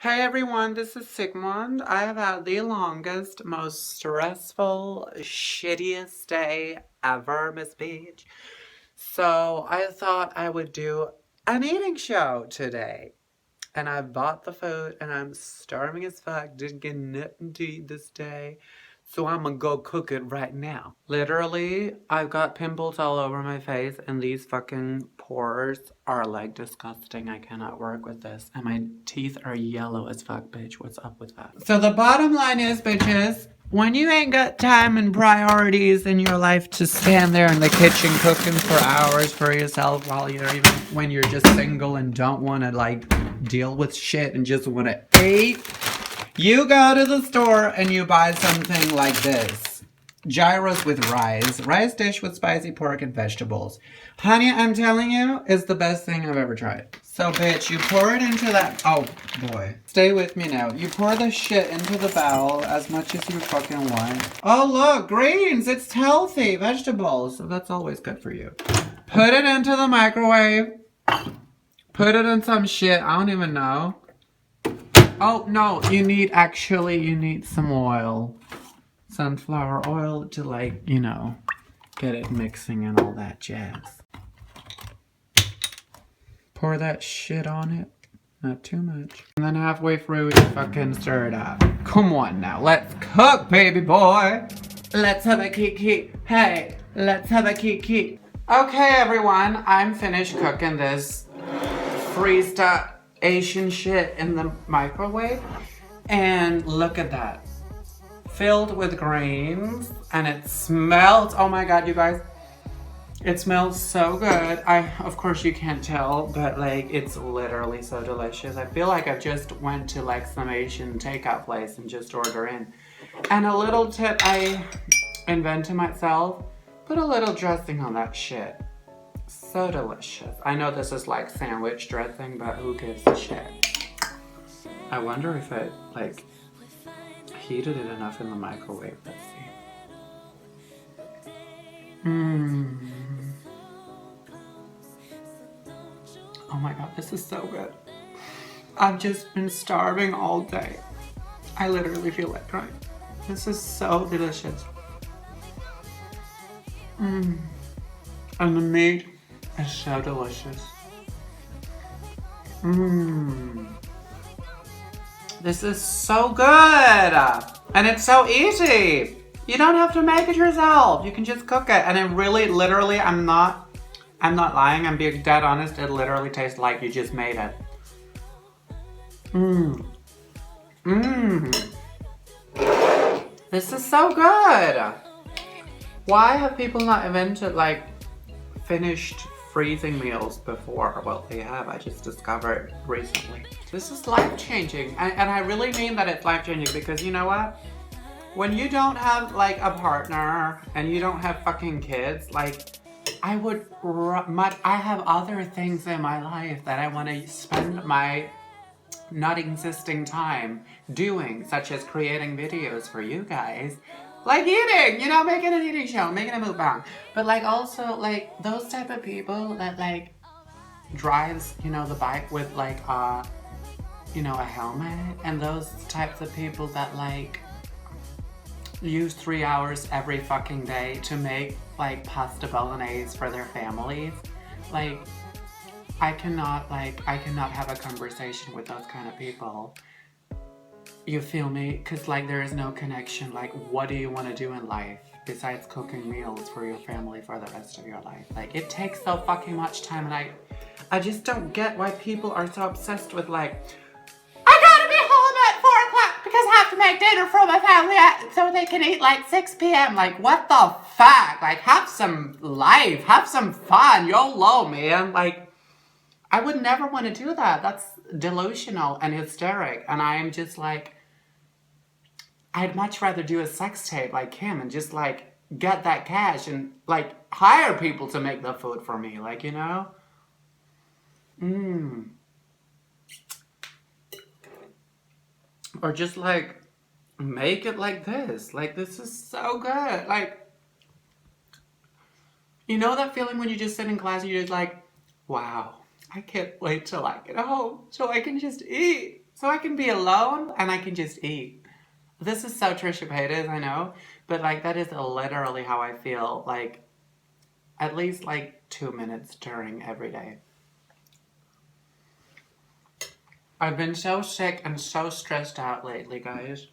Hey everyone, this is Sigmund. I have had the longest, most stressful, shittiest day ever, Miss Beach. So I thought I would do an eating show today. And I bought the food and I'm starving as fuck. Didn't get nothing to eat this day. So I'm gonna go cook it right now. Literally, I've got pimples all over my face and these fucking pores are like disgusting. I cannot work with this. And my teeth are yellow as fuck, bitch. What's up with that? So the bottom line is, bitches, when you ain't got time and priorities in your life to stand there in the kitchen cooking for hours for yourself while you're even when you're just single and don't want to like deal with shit and just want to eat, you go to the store and you buy something like this. Gyros with rice dish with spicy pork and vegetables. Honey, I'm telling you, it's the best thing I've ever tried. So bitch, you pour it into that, oh boy. Stay with me now. You pour the shit into the bowl as much as you fucking want. Oh look, greens, it's healthy, vegetables. So that's always good for you. Put it into the microwave. Put it in some shit, I don't even know. Oh no, you need some oil. Sunflower oil to like, you know, get it mixing and all that jazz. Pour that shit on it. Not too much. And then halfway through, you fucking stir it up. Come on now, let's cook, baby boy. Let's have a kiki. Hey, let's have a kiki. Okay, everyone, I'm finished cooking this freeze-up Asian shit in the microwave. And look at that. Filled with greens, and it smells, oh my god, you guys, it smells so good. Of course you can't tell, but like it's literally so delicious. I feel like I just went to like some Asian takeout place and just order in. And a little tip I invented myself, put a little dressing on that shit. So delicious. I know this is like sandwich dressing, but who gives a shit? I wonder if it like heated it enough in the microwave. Let's see. Oh my god, this is so good. I've just been starving all day. I literally feel like crying. This is so delicious. And the meat is so delicious. This is so good, and it's so easy. You don't have to make it yourself. You can just cook it, and it really, literally, I'm not lying. I'm being dead honest. It literally tastes like you just made it. This is so good. Why have people not invented like finished freezing meals before? Well, they have. I just discovered recently. This is life-changing, and I really mean that it's life-changing because you know what? When you don't have like a partner and you don't have fucking kids, like I have other things in my life that I want to spend my not existing time doing, such as creating videos for you guys. Like eating, you know, making an eating show, making a mukbang. But like also like those type of people that like drives, you know, the bike with like you know, a helmet, and those types of people that like use 3 hours every fucking day to make like pasta bolognese for their families. Like I cannot have a conversation with those kind of people. You feel me? Because like there is no connection. Like what do you want to do in life besides cooking meals for your family for the rest of your life? Like it takes so fucking much time, and I just don't get why people are so obsessed with like, I gotta be home at 4 o'clock because I have to make dinner for my family so they can eat like 6 p.m. Like what the fuck? Like have some life, have some fun, YOLO, man. Like I would never want to do that. That's delusional and hysteric. And I am just like, I'd much rather do a sex tape like him and just like get that cash and like hire people to make the food for me. Like, you know? Or just like make it like this. Like this is so good. Like, you know that feeling when you just sit in class and you're just like, wow, I can't wait till I get home so I can just eat. So I can be alone and I can just eat. This is so Trisha Paytas, I know, but like that is literally how I feel, like at least like 2 minutes during every day. I've been so sick and so stressed out lately, guys.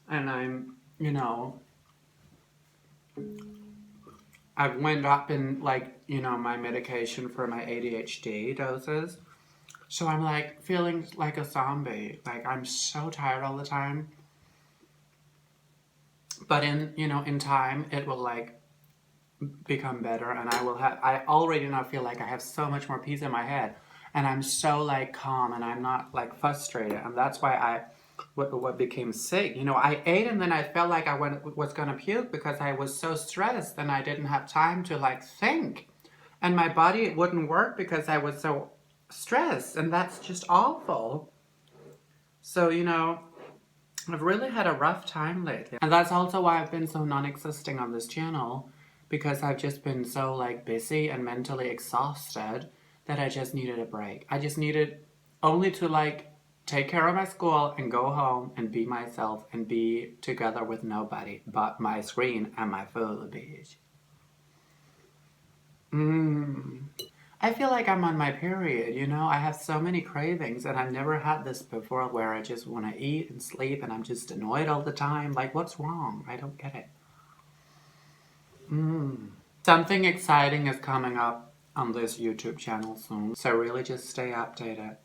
And I'm, I've went up in like, my medication for my ADHD doses. So I'm like feeling like a zombie. Like I'm so tired all the time. But in time it will like become better and I already now feel like I have so much more peace in my head and I'm so like calm and I'm not like frustrated, and that's why what became sick. I ate and then I felt like I was gonna puke because I was so stressed and I didn't have time to like think, and my body wouldn't work because I was so stressed, and that's just awful. So I've really had a rough time lately. And that's also why I've been so non-existing on this channel, because I've just been so like busy and mentally exhausted that I just needed a break. I just needed only to like take care of my school and go home and be myself and be together with nobody but my screen and my food, bitch. I feel like I'm on my period, I have so many cravings and I've never had this before where I just want to eat and sleep and I'm just annoyed all the time. Like, what's wrong? I don't get it. Something exciting is coming up on this YouTube channel soon, so really just stay updated.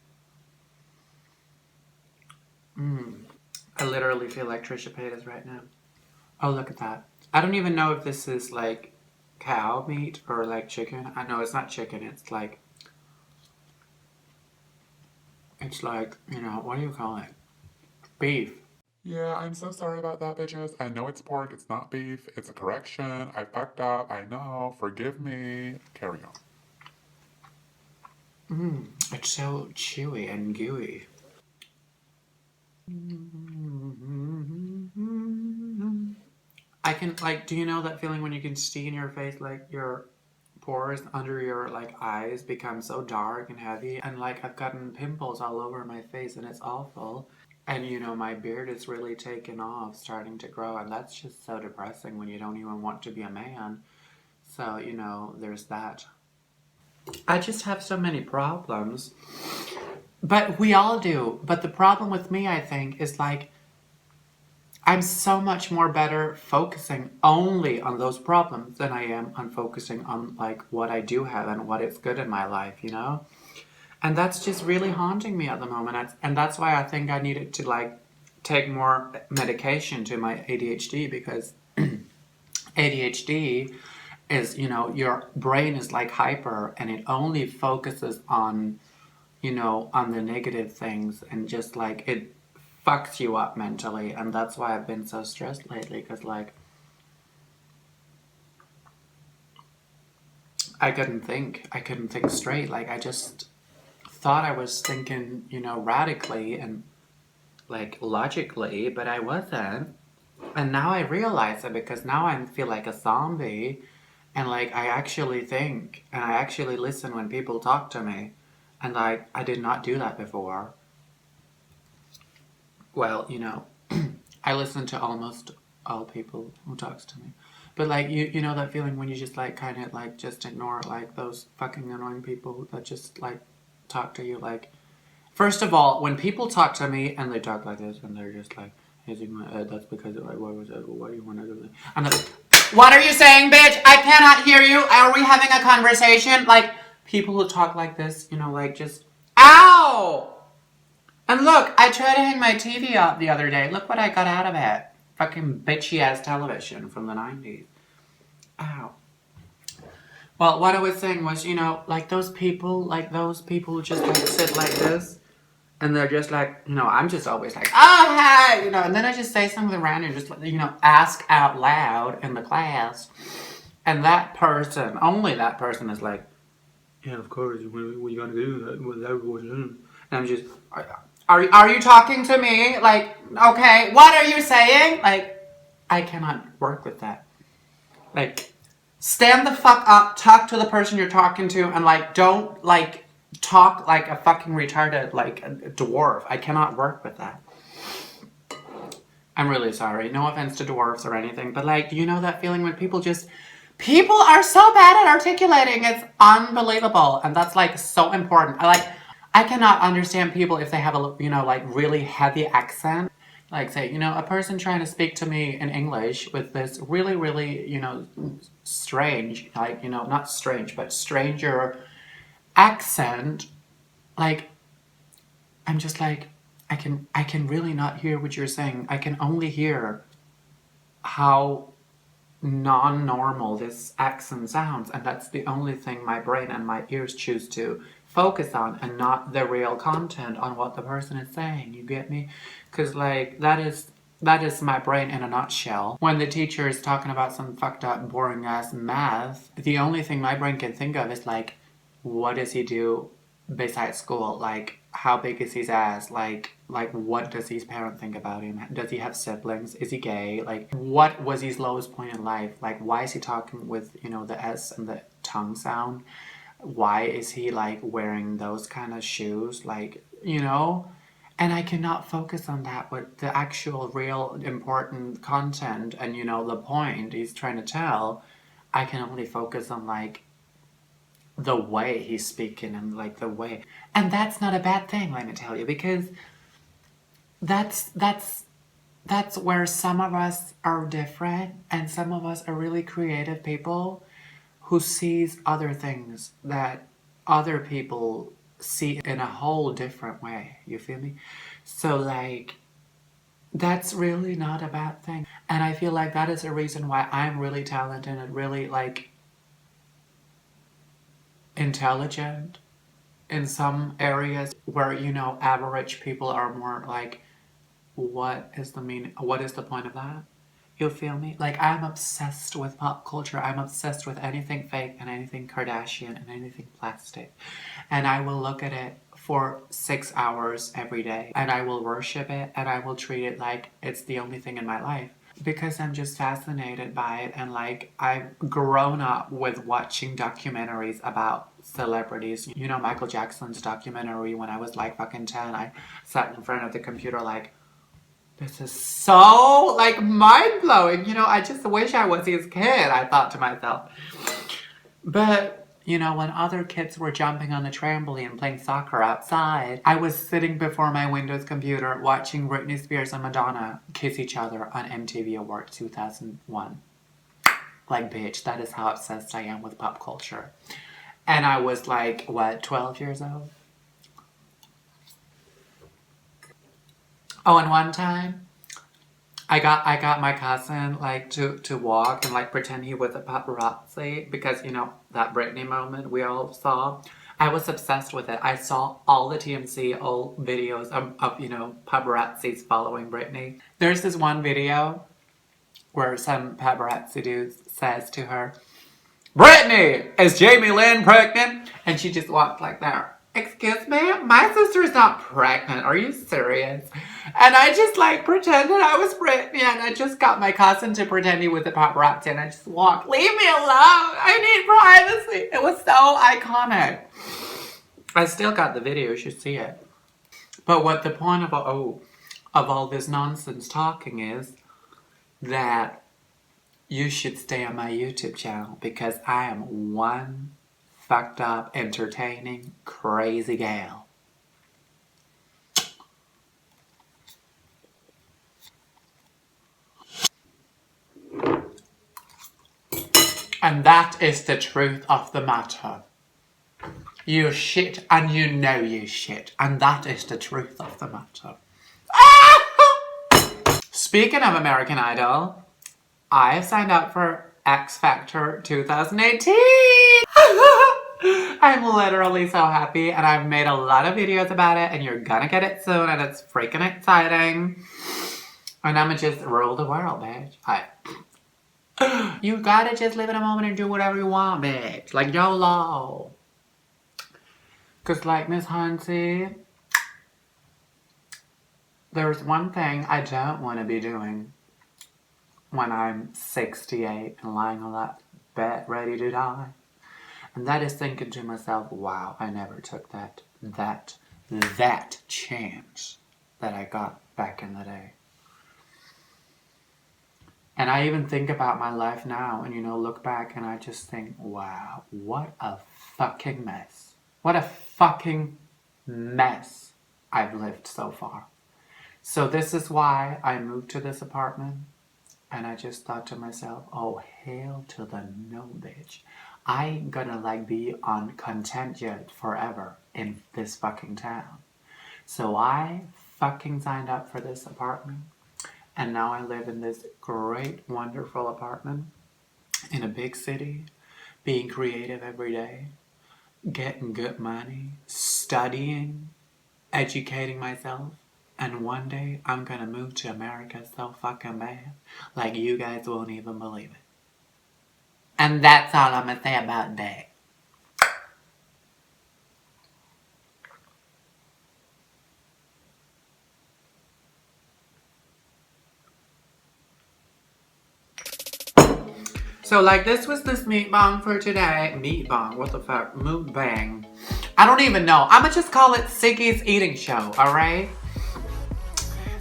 I literally feel like Trisha Paytas right now. Oh, look at that. I don't even know if this is like cow meat or like chicken. I know it's not chicken, it's like, what do you call it? Beef. Yeah, I'm so sorry about that, bitches. I know it's pork, it's not beef. It's a correction. I fucked up. I know. Forgive me. Carry on. It's so chewy and gooey. I can, like, do you know that feeling when you can see in your face, like, your pores under your, like, eyes become so dark and heavy? And, like, I've gotten pimples all over my face, and it's awful. And, my beard is really taken off, starting to grow, and that's just so depressing when you don't even want to be a man. So, there's that. I just have so many problems. But we all do. But the problem with me, I think, is like I'm so much more better focusing only on those problems than I am on focusing on like what I do have and what is good in my life. And that's just really haunting me at the moment. And that's why I think I needed to like take more medication to my ADHD, because ADHD is, your brain is like hyper and it only focuses on on the negative things, and just like it fucks you up mentally. And that's why I've been so stressed lately, because like I couldn't think straight. Like I just thought I was thinking, radically and like logically, but I wasn't. And now I realize it, because now I feel like a zombie, and like I actually think and I actually listen when people talk to me, and like I did not do that before. Well, I listen to almost all people who talks to me. But like you know that feeling when you just like kind of like just ignore like those fucking annoying people that just like talk to you. Like, first of all, when people talk to me and they talk like this and they're just like, hey Sigmund, that's because like what was it? What do you want to do? I'm like, what are you saying, bitch? I cannot hear you. Are we having a conversation? Like, people who talk like this, like just, ow! And look, I tried to hang my TV up the other day. Look what I got out of it. Fucking bitchy ass television from the 90s. Ow. Well, what I was saying was, like those people who just like sit like this, and they're just like, I'm just always like, oh, hey, and then I just say something random, just, ask out loud in the class. And that person, only that person is like, yeah, of course, what are you going to do? And I'm just, are you talking to me? Like, okay, what are you saying? Like, I cannot work with that. Like, stand the fuck up, talk to the person you're talking to, and like, don't like talk like a fucking retarded, like a dwarf. I cannot work with that. I'm really sorry. No offense to dwarfs or anything, but like, you know that feeling when people are so bad at articulating. It's unbelievable. And that's like so important. I cannot understand people if they have a, like really heavy accent. Like say, a person trying to speak to me in English with this really, really, strange, like, not strange, but stranger accent. Like, I'm just like, I can really not hear what you're saying. I can only hear how non-normal this accent sounds, and that's the only thing my brain and my ears choose to focus on, and not the real content on what the person is saying. You get me? Because like that is my brain in a nutshell. When the teacher is talking about some fucked up boring ass math, the only thing my brain can think of is like, what does he do besides school? Like, how big is his ass? Like what does his parent think about him? Does he have siblings? Is he gay? Like, what was his lowest point in life? Like, why is he talking with, the S and the tongue sound? Why is he like wearing those kind of shoes? Like, and I cannot focus on that with the actual real important content and, the point he's trying to tell. I can only focus on like the way he's speaking and like the way. And that's not a bad thing, let me tell you, because that's where some of us are different, and some of us are really creative people who sees other things that other people see in a whole different way. You feel me? So like, that's really not a bad thing. And I feel like that is a reason why I'm really talented and really like intelligent in some areas where, average people are more like, what is the meaning? What is the point of that? You feel me? Like, I'm obsessed with pop culture. I'm obsessed with anything fake and anything Kardashian and anything plastic. And I will look at it for 6 hours every day. And I will worship it, and I will treat it like it's the only thing in my life. Because I'm just fascinated by it, and like, I've grown up with watching documentaries about celebrities. Michael Jackson's documentary when I was like fucking 10. I sat in front of the computer like, this is so, like, mind-blowing. I just wish I was his kid, I thought to myself. But, when other kids were jumping on the trampoline playing soccer outside, I was sitting before my Windows computer watching Britney Spears and Madonna kiss each other on MTV Awards 2001. Like, bitch, that is how obsessed I am with pop culture. And I was like, what, 12 years old? Oh, and one time, I got my cousin like to walk and like pretend he was a paparazzi because that Britney moment we all saw. I was obsessed with it. I saw all the TMC old videos of paparazzis following Britney. There's this one video where some paparazzi dude says to her, "Britney, is Jamie Lynn pregnant?" And she just walked like that. "Excuse me? My sister's not pregnant. Are you serious?" And I just like pretended I was Britney, and I just got my cousin to pretend he was a paparazzi, and I just walked. "Leave me alone. I need privacy." It was so iconic. I still got the video. You should see it. But what the point of all this nonsense talking is that you should stay on my YouTube channel because I am one fucked up, entertaining, crazy gal. And that is the truth of the matter. You shit and you know you shit. And that is the truth of the matter. Speaking of American Idol, I have signed up for XFactor 2018. I'm literally so happy, and I've made a lot of videos about it, and you're gonna get it soon, and it's freaking exciting. And I'ma just rule the world, bitch. You gotta just live in a moment and do whatever you want, bitch. Like YOLO. Cause like Miss Hansi, there's one thing I don't want to be doing when I'm 68 and lying on that bed ready to die. And that is thinking to myself, wow, I never took that chance that I got back in the day. And I even think about my life now and, look back and I just think, wow, what a fucking mess. What a fucking mess I've lived so far. So this is why I moved to this apartment. And I just thought to myself, oh, hell to the no, bitch. I ain't gonna be on content yet forever in this fucking town. So I fucking signed up for this apartment. And now I live in this great, wonderful apartment in a big city, being creative every day, getting good money, studying, educating myself. And one day I'm gonna move to America so fucking bad, like you guys won't even believe it. And that's all I'm gonna say about that. So this was this meatbang for today. Meatbang, what the fuck? Mukbang. I don't even know. I'ma just call it Siggy's eating show, alright?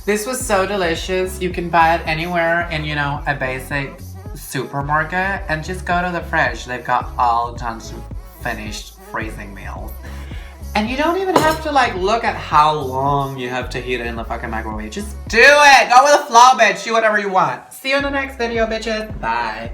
This was so delicious. You can buy it anywhere in, a basic supermarket. And just go to the fridge. They've got all tons of finished freezing meals. And you don't even have to look at how long you have to heat it in the fucking microwave. Just do it! Go with the flow, bitch. Do whatever you want. See you in the next video, bitches. Bye.